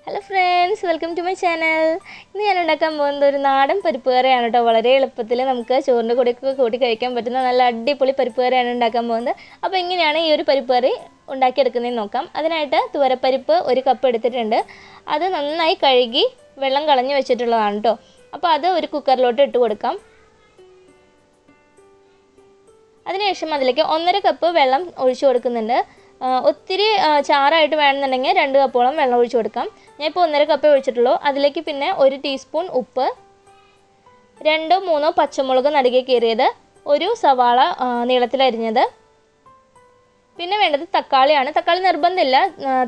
Hello friends, welcome to my channel. ഇന്ന് ഞാൻ ഉണ്ടാക്കാൻ പോകുന്നത് ഒരു നാടൻ പരിപ്പ് കറിയാണ് ട്ടോ. വളരെ എളുപ്പത്തിൽ നമുക്ക് ചോറിന്റെ കൂടെയൊക്കെ കൂട്ടി കഴിക്കാൻ പറ്റുന്ന നല്ല അടിപൊളി പരിപ്പ് കറിയാണ് ഉണ്ടാക്കാൻ പോകുന്നത്. അപ്പോൾ എങ്ങനെയാണ് ഈ ഒരു പരിപ്പ് കറി ഉണ്ടാക്കി എടുക്കുന്നതെന്ന് നോക്കാം. അതിനായിട്ട് തുവരപ്പരിപ്പ് 1 കപ്പ് എടുത്തിട്ടുണ്ട്. അത് നന്നായി കഴുകി വെള്ളം കളഞ്ഞു വെച്ചിട്ടുള്ളതാണ് ട്ടോ. അപ്പോൾ അത് ഒരു കുക്കറിലോട്ട് ഇട്ട് കൊടുക്കാം. അതിനുശേഷം അതിലേക്ക് 1.5 കപ്പ് വെള്ളം ഒഴിച്ചു കൊടുക്കുന്നുണ്ട്. ഒത്തിരി ചാറായിട്ട് വേണമെന്നുണ്ടെങ്കിൽ 2 കപ്പോളം വെള്ളം ഒഴിച്ചു കൊടുക്കാം. ഞാൻ ഇപ്പോൾ 1.5 കപ്പേ ഒഴിച്ചിട്ടുള്ളൂ. അതിലേക്ക് പിന്നെ 1 ടീസ്പൂൺ ഉപ്പ്, 2-3 പച്ചമുളക് നടുകെ കീറിയത്, ഒരു സവാള നീളത്തിൽ അരിഞ്ഞത്, പിന്നെ വേണ്ടത് തക്കാളിയാണ്. തക്കാളി നിർബന്ധമില്ല,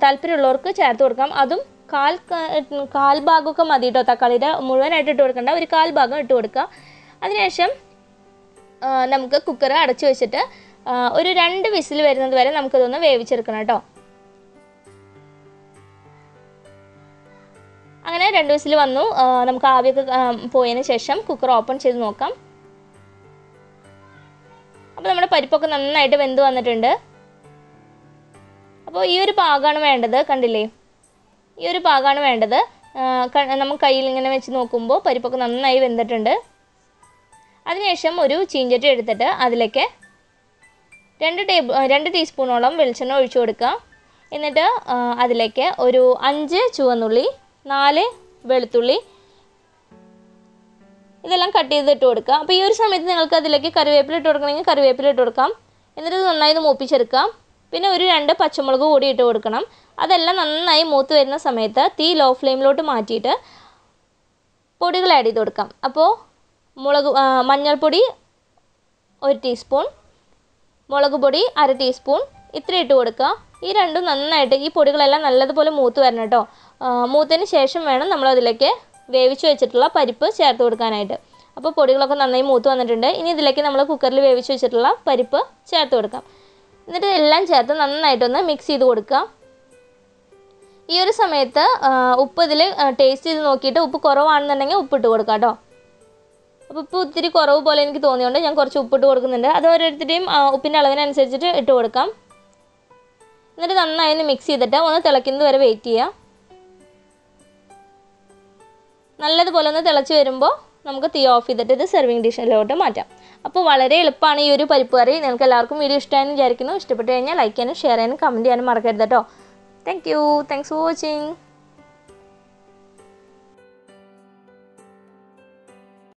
താല്പര്യമുള്ളവർക്ക് ചേർത്ത് കൊടുക്കാം. അതും കാൽ ഭാഗമൊക്കെ മതി കേട്ടോ. തക്കാളിയുടെ മുഴുവനായിട്ട് ഇട്ട് കൊടുക്കണ്ട, ഒരു 1/4 ഭാഗം ഇട്ട് കൊടുക്കുക. അതിനുശേഷം നമുക്ക് കുക്കർ അടച്ചു വെച്ചിട്ട് ഒരു 2 വിസിൽ വരുന്നത് വരെ നമുക്കിതൊന്ന് വേവിച്ചെടുക്കണം കേട്ടോ. അങ്ങനെ 2 വിസിൽ വന്നു. നമുക്ക് ആവിയൊക്കെ പോയതിന് ശേഷം കുക്കർ ഓപ്പൺ ചെയ്ത് നോക്കാം. അപ്പോൾ നമ്മുടെ പരിപ്പൊക്കെ നന്നായിട്ട് വെന്ത് വന്നിട്ടുണ്ട്. അപ്പോൾ ഈ ഒരു പാകമാണ് വേണ്ടത്. കണ്ടില്ലേ, ഈ ഒരു പാകമാണ് വേണ്ടത്. നമുക്ക് കയ്യിൽ ഇങ്ങനെ വെച്ച് നോക്കുമ്പോൾ പരിപ്പൊക്കെ നന്നായി വെന്തിട്ടുണ്ട്. അതിനുശേഷം ഒരു ചീഞ്ചട്ടി എടുത്തിട്ട് അതിലേക്ക് 2 ടീസ്പൂണോളം വെളിച്ചെണ്ണ ഒഴിച്ചു കൊടുക്കുക. എന്നിട്ട് അതിലേക്ക് ഒരു 5 ചുവന്നുള്ളി, 4 വെളുത്തുള്ളി ഇതെല്ലാം കട്ട് ചെയ്തിട്ട് കൊടുക്കുക. അപ്പോൾ ഈ ഒരു സമയത്ത് നിങ്ങൾക്ക് അതിലേക്ക് കറിവേപ്പില ഇട്ട് കൊടുക്കണമെങ്കിൽ കറിവേപ്പില ഇട്ട് കൊടുക്കാം. എന്നിട്ട് ഇത് നന്നായി മൂപ്പിച്ചെടുക്കാം. പിന്നെ ഒരു 2 പച്ചമുളക് കൂടി ഇട്ട് കൊടുക്കണം. അതെല്ലാം നന്നായി മൂത്ത് വരുന്ന സമയത്ത് തീ ലോ ഫ്ലെയിമിലോട്ട് മാറ്റിയിട്ട് പൊടികൾ ആഡ് ചെയ്ത് കൊടുക്കാം. അപ്പോൾ മഞ്ഞൾപ്പൊടി 1 ടീസ്പൂൺ, മുളക് പൊടി 1/2 ടീസ്പൂൺ ഇത്ര ഇട്ട് കൊടുക്കുക. ഈ രണ്ടും നന്നായിട്ട് ഈ പൊടികളെല്ലാം നല്ലതുപോലെ മൂത്ത് വരണം കേട്ടോ. മൂത്തതിന് ശേഷം വേണം നമ്മളതിലേക്ക് വേവിച്ച് വെച്ചിട്ടുള്ള പരിപ്പ് ചേർത്ത് കൊടുക്കാനായിട്ട്. അപ്പോൾ പൊടികളൊക്കെ നന്നായി മൂത്ത് വന്നിട്ടുണ്ട്. ഇനി ഇതിലേക്ക് നമ്മൾ കുക്കറിൽ വേവിച്ച് വെച്ചിട്ടുള്ള പരിപ്പ് ചേർത്ത് കൊടുക്കാം. എന്നിട്ട് എല്ലാം ചേർത്ത് നന്നായിട്ടൊന്ന് മിക്സ് ചെയ്ത് കൊടുക്കുക. ഈ ഒരു സമയത്ത് ഉപ്പ് ഇതിൽ ടേസ്റ്റ് ചെയ്ത് നോക്കിയിട്ട് ഉപ്പ് കുറവാണെന്നുണ്ടെങ്കിൽ ഉപ്പിട്ട് കൊടുക്കാം കേട്ടോ. അപ്പോൾ ഇപ്പോൾ ഒത്തിരി കുറവ് പോലെ എനിക്ക് തോന്നിയതുകൊണ്ട് ഞാൻ കുറച്ച് ഉപ്പിട്ട് കൊടുക്കുന്നുണ്ട്. അത് ഓരോരുത്തരുടെയും ഉപ്പിൻ്റെ അളവിനനുസരിച്ചിട്ട് ഇട്ട് കൊടുക്കാം. എന്നിട്ട് നന്നായി ഒന്ന് മിക്സ് ചെയ്തിട്ട് ഒന്ന് തിളയ്ക്കുന്നത് വരെ വെയിറ്റ് ചെയ്യുക. നല്ലതുപോലെ ഒന്ന് തിളച്ച് വരുമ്പോൾ നമുക്ക് തീ ഓഫ് ചെയ്തിട്ട് ഇത് സെർവിങ് ഡിഷിലോട്ട് മാറ്റാം. അപ്പോൾ വളരെ എളുപ്പമാണ് ഈ ഒരു പരിപ്പ് കറി. നിങ്ങൾക്ക് എല്ലാവർക്കും വീഡിയോ ഇഷ്ടമായെന്ന് വിചാരിക്കുന്നു. ഇഷ്ടപ്പെട്ട് കഴിഞ്ഞാൽ ലൈക്ക് ചെയ്യാനും ഷെയർ ചെയ്യാനും കമൻറ്റ് ചെയ്യാനും മറക്കരുത് കേട്ടോ. Thanks for watching.